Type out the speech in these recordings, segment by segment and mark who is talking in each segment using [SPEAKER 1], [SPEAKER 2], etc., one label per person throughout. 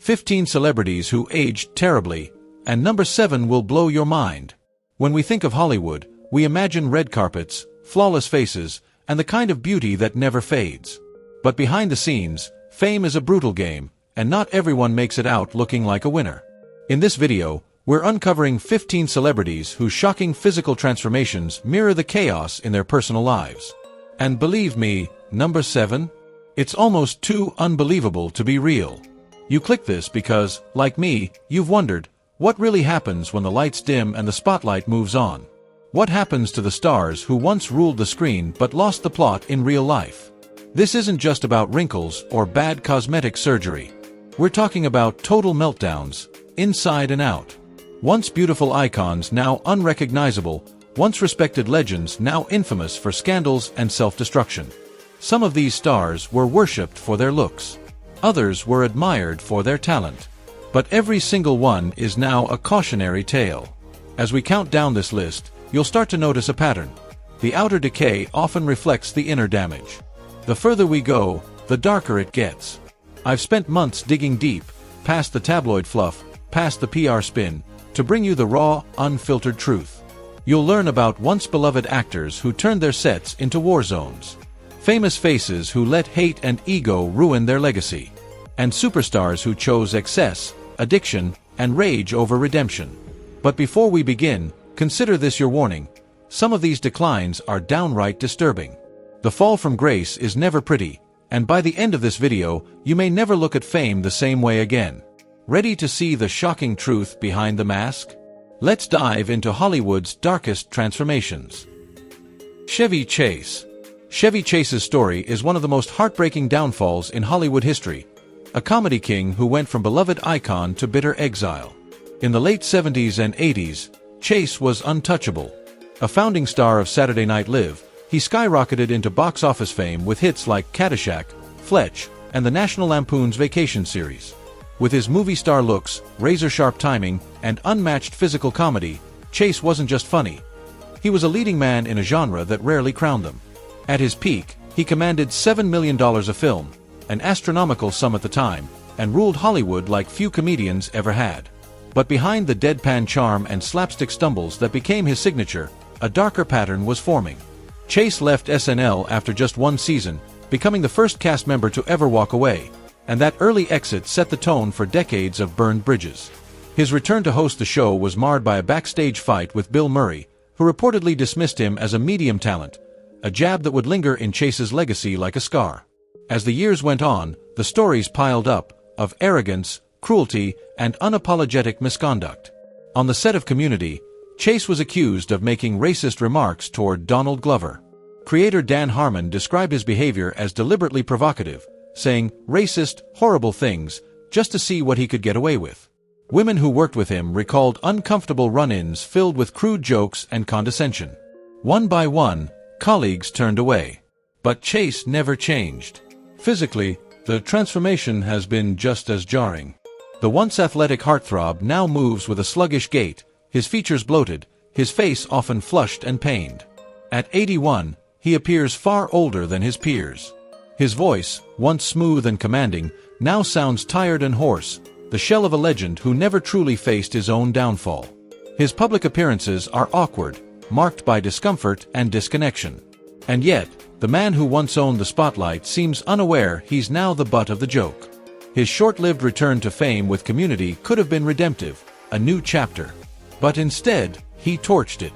[SPEAKER 1] 15 celebrities who aged terribly, and number 7 will blow your mind. When we think of Hollywood, we imagine red carpets, flawless faces, and the kind of beauty that never fades. But behind the scenes, fame is a brutal game, and not everyone makes it out looking like a winner. In this video, we're uncovering 15 celebrities whose shocking physical transformations mirror the chaos in their personal lives. And believe me, number 7? It's almost too unbelievable to be real. You click this because, like me, you've wondered, what really happens when the lights dim and the spotlight moves on? What happens to the stars who once ruled the screen but lost the plot in real life? This isn't just about wrinkles or bad cosmetic surgery. We're talking about total meltdowns, inside and out. Once beautiful icons, now unrecognizable. Once respected legends, now infamous for scandals and self-destruction. Some of these stars were worshipped for their looks. Others were admired for their talent. But every single one is now a cautionary tale. As we count down this list, you'll start to notice a pattern. The outer decay often reflects the inner damage. The further we go, the darker it gets. I've spent months digging deep, past the tabloid fluff, past the PR spin, to bring you the raw, unfiltered truth. You'll learn about once beloved actors who turned their sets into war zones. Famous faces who let hate and ego ruin their legacy. And superstars who chose excess, addiction, and rage over redemption. But before we begin, consider this your warning. Some of these declines are downright disturbing. The fall from grace is never pretty, and by the end of this video, you may never look at fame the same way again. Ready to see the shocking truth behind the mask? Let's dive into Hollywood's darkest transformations. Chevy Chase. Chevy Chase's story is one of the most heartbreaking downfalls in Hollywood history. A comedy king who went from beloved icon to bitter exile. In the late 70s and 80s, Chase was untouchable. A founding star of Saturday Night Live, he skyrocketed into box office fame with hits like Caddyshack, Fletch, and the National Lampoon's Vacation series. With his movie star looks, razor-sharp timing, and unmatched physical comedy, Chase wasn't just funny. He was a leading man in a genre that rarely crowned them. At his peak, he commanded $7 million a film, an astronomical sum at the time, and ruled Hollywood like few comedians ever had. But behind the deadpan charm and slapstick stumbles that became his signature, a darker pattern was forming. Chase left SNL after just one season, becoming the first cast member to ever walk away, and that early exit set the tone for decades of burned bridges. His return to host the show was marred by a backstage fight with Bill Murray, who reportedly dismissed him as a medium talent, a jab that would linger in Chase's legacy like a scar. As the years went on, the stories piled up, of arrogance, cruelty, and unapologetic misconduct. On the set of Community, Chase was accused of making racist remarks toward Donald Glover. Creator Dan Harmon described his behavior as deliberately provocative, saying racist, horrible things, just to see what he could get away with. Women who worked with him recalled uncomfortable run-ins filled with crude jokes and condescension. One by one, colleagues turned away. But Chase never changed. Physically, the transformation has been just as jarring. The once athletic heartthrob now moves with a sluggish gait, his features bloated, his face often flushed and pained. At 81, he appears far older than his peers. His voice, once smooth and commanding, now sounds tired and hoarse, the shell of a legend who never truly faced his own downfall. His public appearances are awkward, marked by discomfort and disconnection. And yet, the man who once owned the spotlight seems unaware he's now the butt of the joke. His short-lived return to fame with Community could have been redemptive, a new chapter. But instead, he torched it.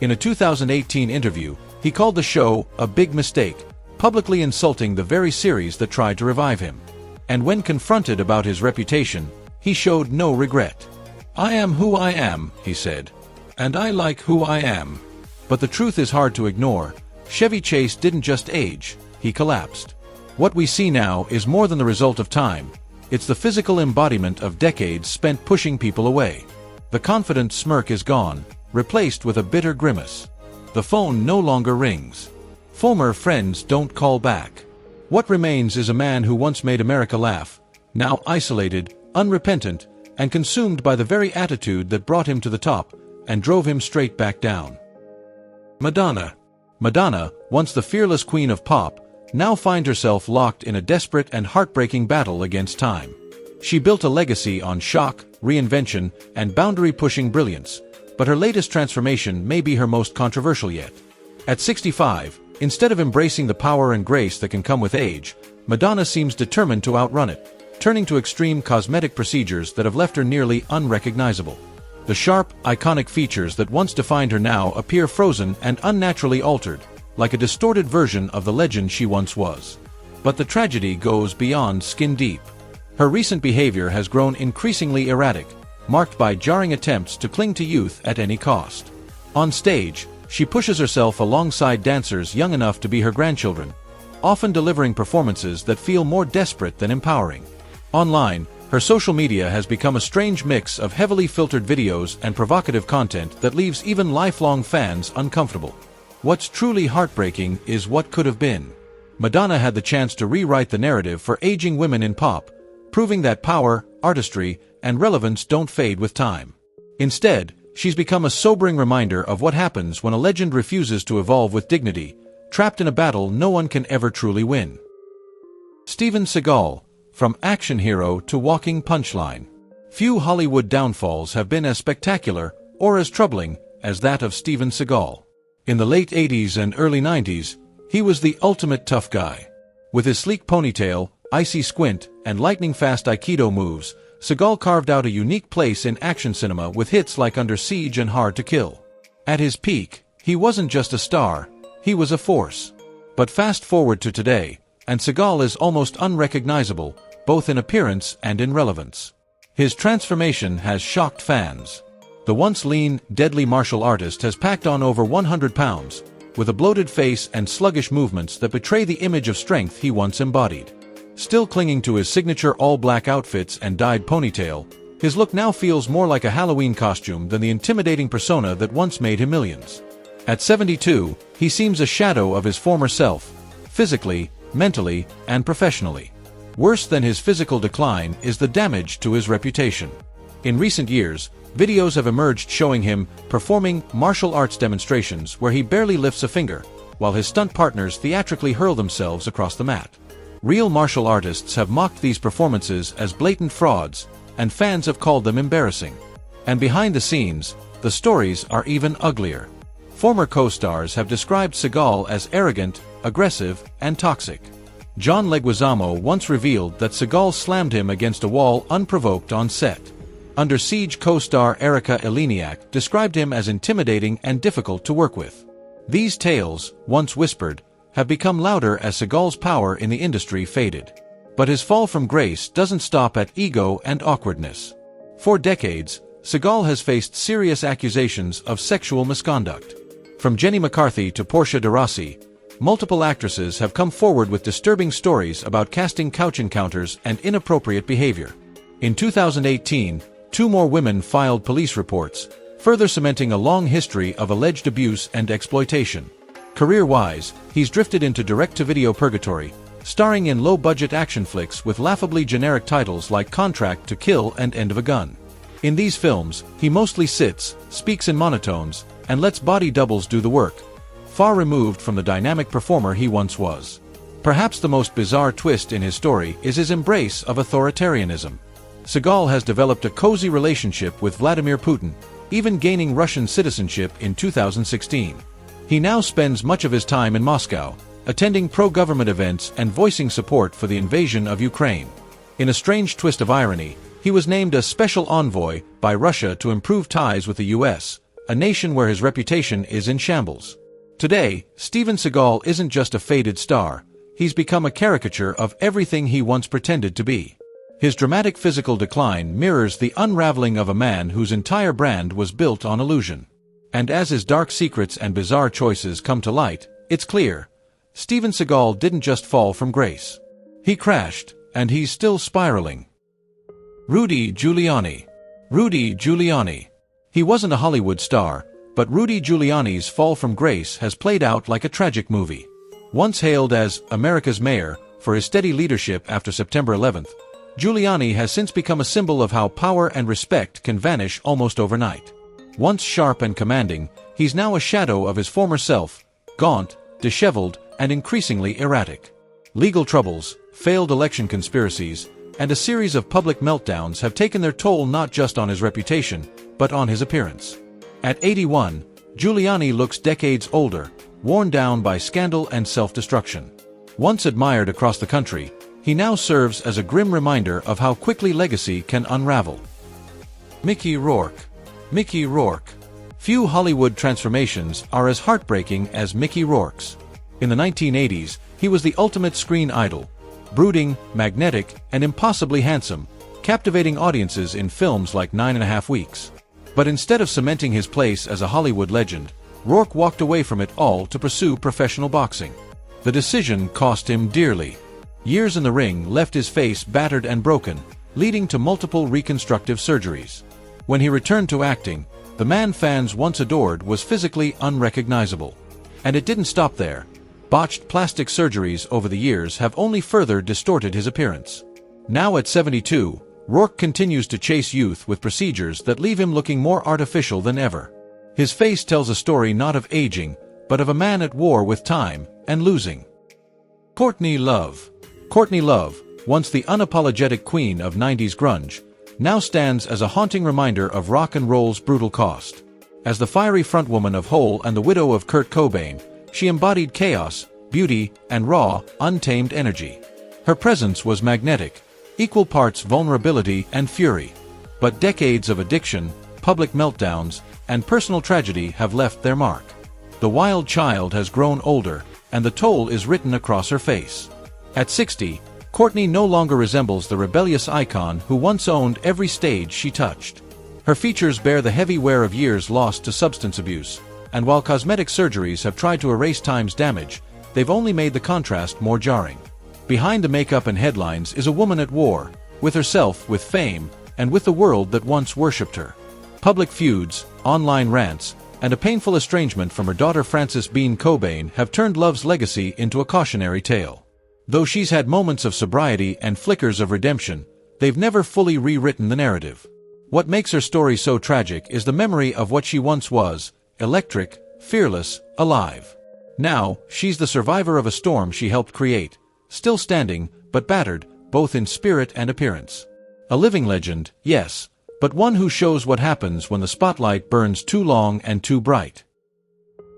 [SPEAKER 1] In a 2018 interview, he called the show a big mistake, publicly insulting the very series that tried to revive him. And when confronted about his reputation, he showed no regret. "I am who I am," he said. "And I like who I am." But the truth is hard to ignore. Chevy Chase didn't just age, he collapsed. What we see now is more than the result of time. It's the physical embodiment of decades spent pushing people away. The confident smirk is gone, replaced with a bitter grimace. The phone no longer rings. Former friends don't call back. What remains is a man who once made America laugh, now isolated, unrepentant, and consumed by the very attitude that brought him to the top and drove him straight back down. Madonna. Madonna, once the fearless queen of pop, now finds herself locked in a desperate and heartbreaking battle against time. She built a legacy on shock, reinvention, and boundary-pushing brilliance, but her latest transformation may be her most controversial yet. At 65, instead of embracing the power and grace that can come with age, Madonna seems determined to outrun it, turning to extreme cosmetic procedures that have left her nearly unrecognizable. The sharp, iconic features that once defined her now appear frozen and unnaturally altered, like a distorted version of the legend she once was. But the tragedy goes beyond skin deep. Her recent behavior has grown increasingly erratic, marked by jarring attempts to cling to youth at any cost. On stage, she pushes herself alongside dancers young enough to be her grandchildren, often delivering performances that feel more desperate than empowering. Online, her social media has become a strange mix of heavily filtered videos and provocative content that leaves even lifelong fans uncomfortable. What's truly heartbreaking is what could have been. Madonna had the chance to rewrite the narrative for aging women in pop, proving that power, artistry, and relevance don't fade with time. Instead, she's become a sobering reminder of what happens when a legend refuses to evolve with dignity, trapped in a battle no one can ever truly win. Steven Seagal, from action hero to walking punchline. Few Hollywood downfalls have been as spectacular, or as troubling, as that of Steven Seagal. In the late 80s and early 90s, he was the ultimate tough guy. With his sleek ponytail, icy squint, and lightning-fast Aikido moves, Seagal carved out a unique place in action cinema with hits like Under Siege and Hard to Kill. At his peak, he wasn't just a star, he was a force. But fast forward to today, and Seagal is almost unrecognizable, both in appearance and in relevance. His transformation has shocked fans. The once lean, deadly martial artist has packed on over 100 pounds, with a bloated face and sluggish movements that betray the image of strength he once embodied. Still clinging to his signature all-black outfits and dyed ponytail, his look now feels more like a Halloween costume than the intimidating persona that once made him millions. At 72, he seems a shadow of his former self, physically, mentally, and professionally. Worse than his physical decline is the damage to his reputation. In recent years, videos have emerged showing him performing martial arts demonstrations where he barely lifts a finger, while his stunt partners theatrically hurl themselves across the mat. Real martial artists have mocked these performances as blatant frauds, and fans have called them embarrassing. And behind the scenes, the stories are even uglier. Former co-stars have described Seagal as arrogant, aggressive, and toxic. John Leguizamo once revealed that Seagal slammed him against a wall unprovoked on set. Under Siege co-star Erika Eleniak described him as intimidating and difficult to work with. These tales, once whispered, have become louder as Seagal's power in the industry faded. But his fall from grace doesn't stop at ego and awkwardness. For decades, Seagal has faced serious accusations of sexual misconduct. From Jenny McCarthy to Portia de Rossi, multiple actresses have come forward with disturbing stories about casting couch encounters and inappropriate behavior. In 2018, 2 more women filed police reports, further cementing a long history of alleged abuse and exploitation. Career-wise, he's drifted into direct-to-video purgatory, starring in low-budget action flicks with laughably generic titles like Contract to Kill and End of a Gun. In these films, he mostly sits, speaks in monotones, and lets body doubles do the work, far removed from the dynamic performer he once was. Perhaps the most bizarre twist in his story is his embrace of authoritarianism. Seagal has developed a cozy relationship with Vladimir Putin, even gaining Russian citizenship in 2016. He now spends much of his time in Moscow, attending pro-government events and voicing support for the invasion of Ukraine. In a strange twist of irony, he was named a special envoy by Russia to improve ties with the US, a nation where his reputation is in shambles. Today, Steven Seagal isn't just a faded star, he's become a caricature of everything he once pretended to be. His dramatic physical decline mirrors the unraveling of a man whose entire brand was built on illusion. And as his dark secrets and bizarre choices come to light, it's clear, Steven Seagal didn't just fall from grace. He crashed, and he's still spiraling. Rudy Giuliani. Rudy Giuliani. He wasn't a Hollywood star, but Rudy Giuliani's fall from grace has played out like a tragic movie. Once hailed as America's mayor for his steady leadership after September 11th, Giuliani has since become a symbol of how power and respect can vanish almost overnight. Once sharp and commanding, he's now a shadow of his former self, gaunt, disheveled, and increasingly erratic. Legal troubles, failed election conspiracies, and a series of public meltdowns have taken their toll not just on his reputation, but on his appearance. At 81, Giuliani looks decades older, worn down by scandal and self-destruction. Once admired across the country, he now serves as a grim reminder of how quickly legacy can unravel. Mickey Rourke. Mickey Rourke. Few Hollywood transformations are as heartbreaking as Mickey Rourke's. In the 1980s, he was the ultimate screen idol. Brooding, magnetic, and impossibly handsome, captivating audiences in films like 9½ Weeks. But instead of cementing his place as a Hollywood legend, Rourke walked away from it all to pursue professional boxing. The decision cost him dearly. Years in the ring left his face battered and broken, leading to multiple reconstructive surgeries. When he returned to acting, the man fans once adored was physically unrecognizable. And it didn't stop there. Botched plastic surgeries over the years have only further distorted his appearance. Now at 72, Rourke continues to chase youth with procedures that leave him looking more artificial than ever. His face tells a story not of aging, but of a man at war with time and losing. Courtney Love. Courtney Love, once the unapologetic queen of 90s grunge, now stands as a haunting reminder of rock and roll's brutal cost. As the fiery frontwoman of Hole and the widow of Kurt Cobain, she embodied chaos, beauty, and raw, untamed energy. Her presence was magnetic, equal parts vulnerability and fury. But decades of addiction, public meltdowns, and personal tragedy have left their mark. The wild child has grown older, and the toll is written across her face. At 60, Courtney no longer resembles the rebellious icon who once owned every stage she touched. Her features bear the heavy wear of years lost to substance abuse, and while cosmetic surgeries have tried to erase time's damage, they've only made the contrast more jarring. Behind the makeup and headlines is a woman at war, with herself, with fame, and with the world that once worshipped her. Public feuds, online rants, and a painful estrangement from her daughter Frances Bean Cobain have turned Love's legacy into a cautionary tale. Though she's had moments of sobriety and flickers of redemption, they've never fully rewritten the narrative. What makes her story so tragic is the memory of what she once was: electric, fearless, alive. Now, she's the survivor of a storm she helped create, still standing, but battered, both in spirit and appearance. A living legend, yes, but one who shows what happens when the spotlight burns too long and too bright.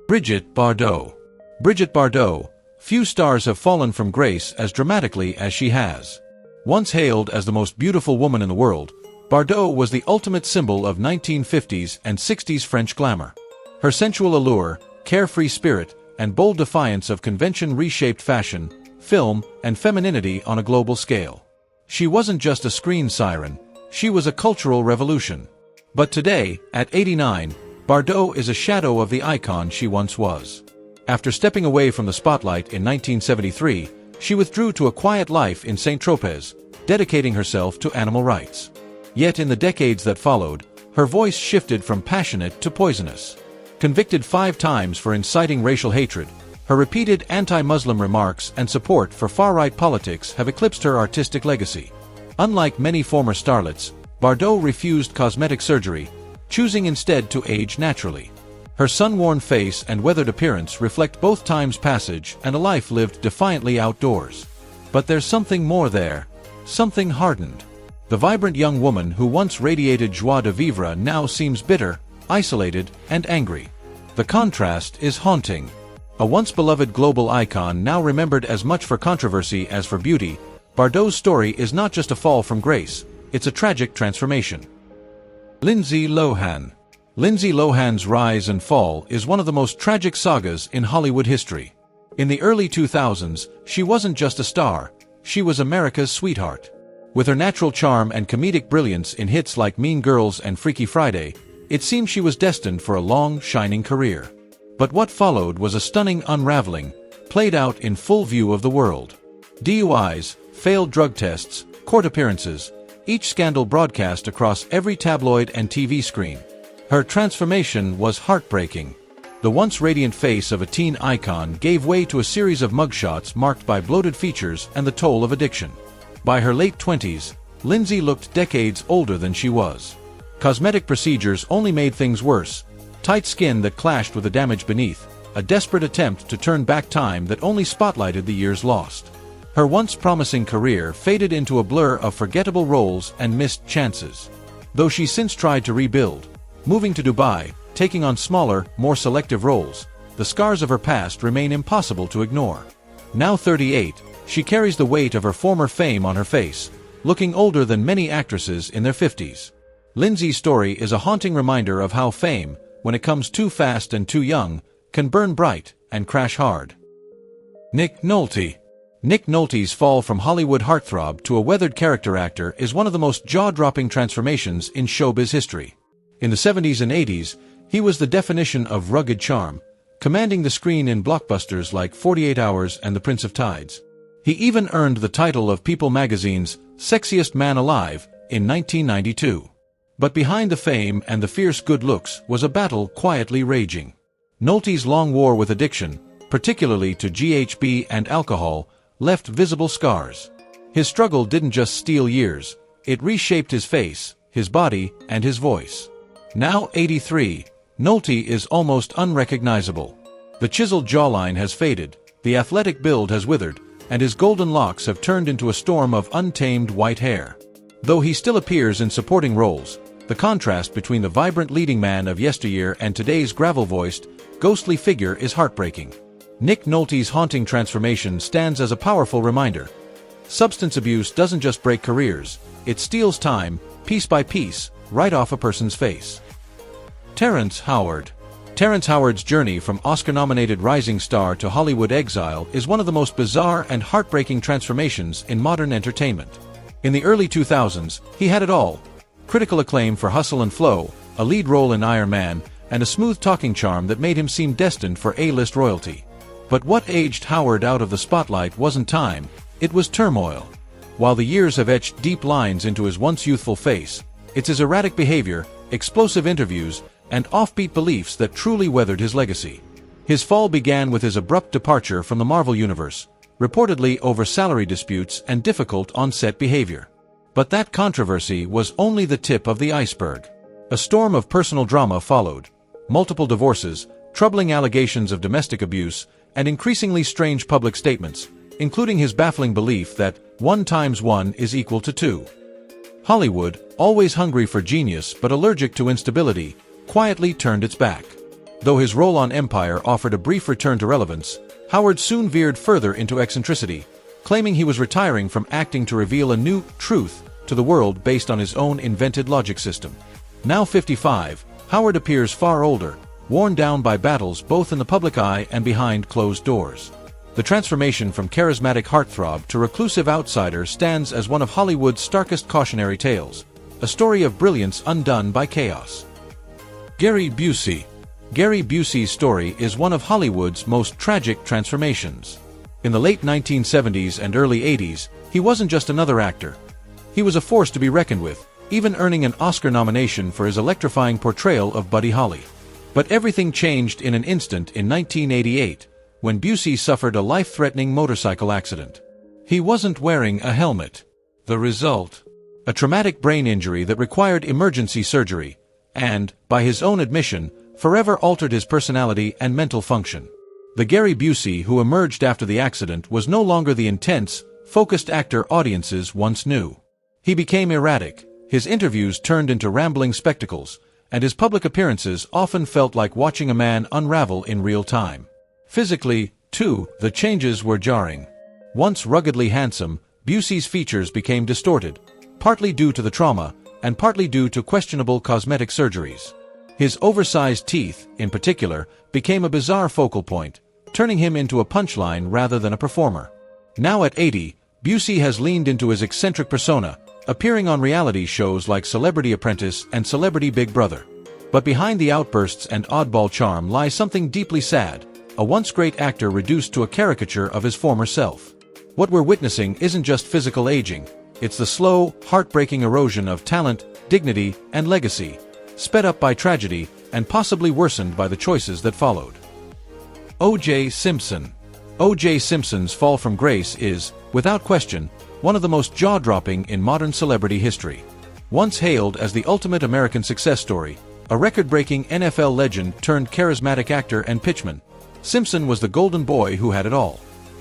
[SPEAKER 1] Brigitte Bardot. Brigitte Bardot. Few stars have fallen from grace as dramatically as she has. Once hailed as the most beautiful woman in the world, Bardot was the ultimate symbol of 1950s and 60s French glamour. Her sensual allure, carefree spirit, and bold defiance of convention reshaped fashion, film, and femininity on a global scale. She wasn't just a screen siren, she was a cultural revolution. But today, at 89, Bardot is a shadow of the icon she once was. After stepping away from the spotlight in 1973, she withdrew to a quiet life in Saint-Tropez, dedicating herself to animal rights. Yet in the decades that followed, her voice shifted from passionate to poisonous. Convicted 5 times for inciting racial hatred, her repeated anti-Muslim remarks and support for far-right politics have eclipsed her artistic legacy. Unlike many former starlets, Bardot refused cosmetic surgery, choosing instead to age naturally. Her sun-worn face and weathered appearance reflect both time's passage and a life lived defiantly outdoors. But there's something more there, something hardened. The vibrant young woman who once radiated joie de vivre now seems bitter, isolated, and angry. The contrast is haunting. A once beloved global icon now remembered as much for controversy as for beauty, Bardot's story is not just a fall from grace, it's a tragic transformation. Lindsay Lohan. Lindsay Lohan's rise and fall is one of the most tragic sagas in Hollywood history. In the early 2000s, she wasn't just a star, she was America's sweetheart. With her natural charm and comedic brilliance in hits like Mean Girls and Freaky Friday, it seemed she was destined for a long, shining career. But what followed was a stunning unraveling, played out in full view of the world. DUIs, failed drug tests, court appearances, each scandal broadcast across every tabloid and TV screen. Her transformation was heartbreaking. The once radiant face of a teen icon gave way to a series of mugshots marked by bloated features and the toll of addiction. By her late 20s, Lindsay looked decades older than she was. Cosmetic procedures only made things worse. Tight skin that clashed with the damage beneath, a desperate attempt to turn back time that only spotlighted the years lost. Her once promising career faded into a blur of forgettable roles and missed chances. Though she's since tried to rebuild, moving to Dubai, taking on smaller, more selective roles, the scars of her past remain impossible to ignore. Now 38, she carries the weight of her former fame on her face, looking older than many actresses in their 50s. Lindsay's story is a haunting reminder of how fame, when it comes too fast and too young, can burn bright and crash hard. Nick Nolte. Nick Nolte's fall from Hollywood heartthrob to a weathered character actor is one of the most jaw-dropping transformations in showbiz history. In the 70s and 80s, he was the definition of rugged charm, commanding the screen in blockbusters like 48 Hours and The Prince of Tides. He even earned the title of People magazine's Sexiest Man Alive in 1992. But behind the fame and the fierce good looks was a battle quietly raging. Nolte's long war with addiction, particularly to GHB and alcohol, left visible scars. His struggle didn't just steal years, it reshaped his face, his body, and his voice. Now 83, Nolte is almost unrecognizable. The chiseled jawline has faded, the athletic build has withered, and his golden locks have turned into a storm of untamed white hair. Though he still appears in supporting roles, the contrast between the vibrant leading man of yesteryear and today's gravel-voiced, ghostly figure is heartbreaking. Nick Nolte's haunting transformation stands as a powerful reminder. Substance abuse doesn't just break careers, it steals time, piece by piece, right off a person's face. Terrence Howard. Terrence Howard's journey from Oscar-nominated rising star to Hollywood exile is one of the most bizarre and heartbreaking transformations in modern entertainment. In the early 2000s, he had it all: critical acclaim for Hustle and Flow, a lead role in Iron Man, and a smooth talking charm that made him seem destined for A-list royalty. But what aged Howard out of the spotlight wasn't time, it was turmoil. While the years have etched deep lines into his once youthful face, it's his erratic behavior, explosive interviews, and offbeat beliefs that truly weathered his legacy. His fall began with his abrupt departure from the Marvel Universe, reportedly over salary disputes and difficult on-set behavior. But that controversy was only the tip of the iceberg. A storm of personal drama followed: multiple divorces, troubling allegations of domestic abuse, and increasingly strange public statements, including his baffling belief that 1 × 1 is equal to 2. Hollywood, always hungry for genius but allergic to instability, quietly turned its back. Though his role on Empire offered a brief return to relevance, Howard soon veered further into eccentricity, claiming he was retiring from acting to reveal a new truth to the world based on his own invented logic system. Now 55, Howard appears far older, worn down by battles both in the public eye and behind closed doors. The transformation from charismatic heartthrob to reclusive outsider stands as one of Hollywood's starkest cautionary tales, a story of brilliance undone by chaos. Gary Busey. Gary Busey's story is one of Hollywood's most tragic transformations. In the late 1970s and early 80s, he wasn't just another actor. He was a force to be reckoned with, even earning an Oscar nomination for his electrifying portrayal of Buddy Holly. But everything changed in an instant in 1988, when Busey suffered a life-threatening motorcycle accident. He wasn't wearing a helmet. The result? A traumatic brain injury that required emergency surgery, and, by his own admission, forever altered his personality and mental function. The Gary Busey who emerged after the accident was no longer the intense, focused actor audiences once knew. He became erratic, his interviews turned into rambling spectacles, and his public appearances often felt like watching a man unravel in real time. Physically, too, the changes were jarring. Once ruggedly handsome, Busey's features became distorted, partly due to the trauma, and partly due to questionable cosmetic surgeries. His oversized teeth, in particular, became a bizarre focal point, turning him into a punchline rather than a performer. Now at 80, Busey has leaned into his eccentric persona, appearing on reality shows like Celebrity Apprentice and Celebrity Big Brother. But behind the outbursts and oddball charm lies something deeply sad: a once great actor reduced to a caricature of his former self. What we're witnessing isn't just physical aging, it's the slow, heartbreaking erosion of talent, dignity, and legacy, sped up by tragedy and possibly worsened by the choices that followed. O.J. Simpson. O.J. Simpson's fall from grace is, without question, one of the most jaw-dropping in modern celebrity history. Once hailed as the ultimate American success story, a record-breaking NFL legend turned charismatic actor and pitchman, Simpson was the golden boy who had it all.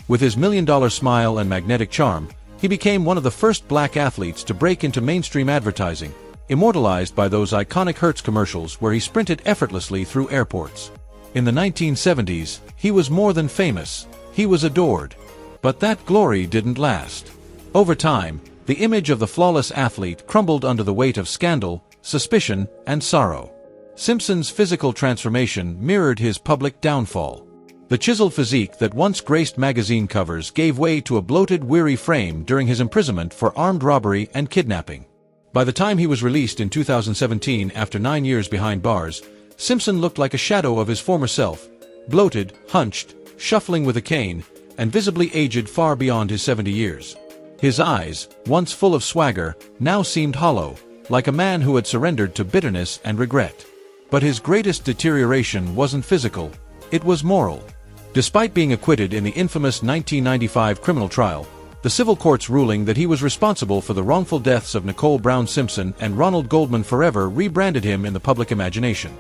[SPEAKER 1] With his million-dollar smile and magnetic charm, he became one of the first black athletes to break into mainstream advertising, immortalized by those iconic Hertz commercials where he sprinted effortlessly through airports. In the 1970s, he was more than famous, he was adored. But that glory didn't last. Over time, the image of the flawless athlete crumbled under the weight of scandal, suspicion, and sorrow. Simpson's physical transformation mirrored his public downfall. The chiseled physique that once graced magazine covers gave way to a bloated, weary frame during his imprisonment for armed robbery and kidnapping. By the time he was released in 2017 after 9 years behind bars, Simpson looked like a shadow of his former self, bloated, hunched, shuffling with a cane, and visibly aged far beyond his 70 years. His eyes, once full of swagger, now seemed hollow, like a man who had surrendered to bitterness and regret. But his greatest deterioration wasn't physical, it was moral. Despite being acquitted in the infamous 1995 criminal trial, the civil court's ruling that he was responsible for the wrongful deaths of Nicole Brown Simpson and Ronald Goldman forever rebranded him in the public imagination.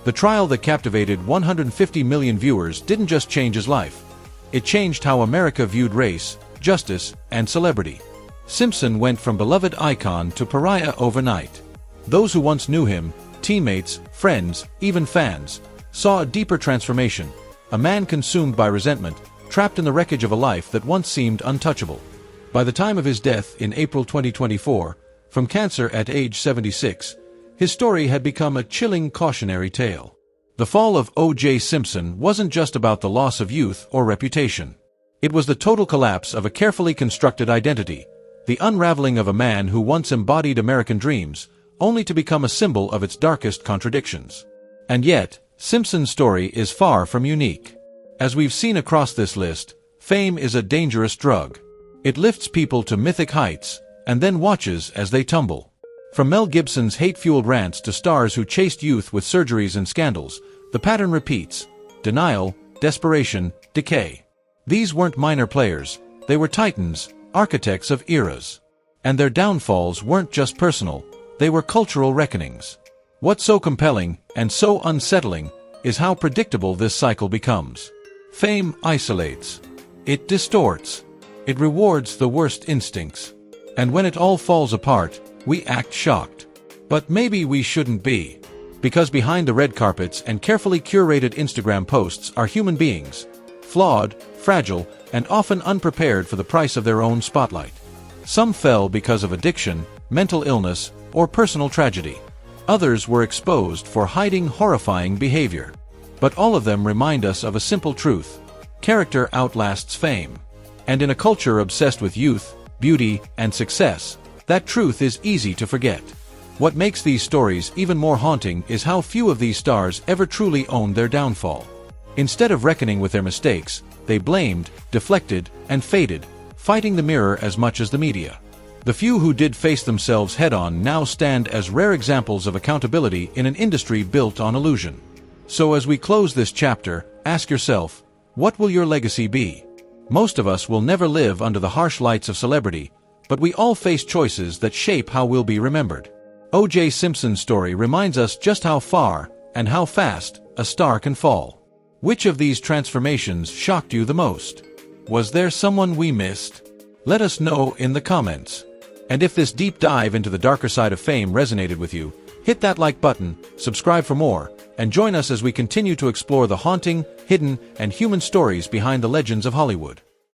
[SPEAKER 1] The trial that captivated 150 million viewers didn't just change his life. It changed how America viewed race, justice, and celebrity. Simpson went from beloved icon to pariah overnight. Those who once knew him, teammates, friends, even fans, saw a deeper transformation, a man consumed by resentment, trapped in the wreckage of a life that once seemed untouchable. By the time of his death in April 2024, from cancer at age 76, his story had become a chilling cautionary tale. The fall of O.J. Simpson wasn't just about the loss of youth or reputation. It was the total collapse of a carefully constructed identity, the unraveling of a man who once embodied American dreams, only to become a symbol of its darkest contradictions. And yet, Simpson's story is far from unique. As we've seen across this list, fame is a dangerous drug. It lifts people to mythic heights, and then watches as they tumble. From Mel Gibson's hate-fueled rants to stars who chased youth with surgeries and scandals, the pattern repeats: denial, desperation, decay. These weren't minor players, they were titans, architects of eras. And their downfalls weren't just personal, they were cultural reckonings. What's so compelling, and so unsettling, is how predictable this cycle becomes. Fame isolates. It distorts. It rewards the worst instincts. And when it all falls apart, we act shocked. But maybe we shouldn't be. Because behind the red carpets and carefully curated Instagram posts are human beings. Flawed, fragile, and often unprepared for the price of their own spotlight. Some fell because of addiction, mental illness, or personal tragedy. Others were exposed for hiding horrifying behavior. But all of them remind us of a simple truth: character outlasts fame. And in a culture obsessed with youth, beauty, and success, that truth is easy to forget. What makes these stories even more haunting is how few of these stars ever truly owned their downfall. Instead of reckoning with their mistakes, they blamed, deflected, and faded, fighting the mirror as much as the media. The few who did face themselves head-on now stand as rare examples of accountability in an industry built on illusion. So as we close this chapter, ask yourself, what will your legacy be? Most of us will never live under the harsh lights of celebrity, but we all face choices that shape how we'll be remembered. O.J. Simpson's story reminds us just how far, and how fast, a star can fall. Which of these transformations shocked you the most? Was there someone we missed? Let us know in the comments. And if this deep dive into the darker side of fame resonated with you, hit that like button, subscribe for more, and join us as we continue to explore the haunting, hidden, and human stories behind the legends of Hollywood.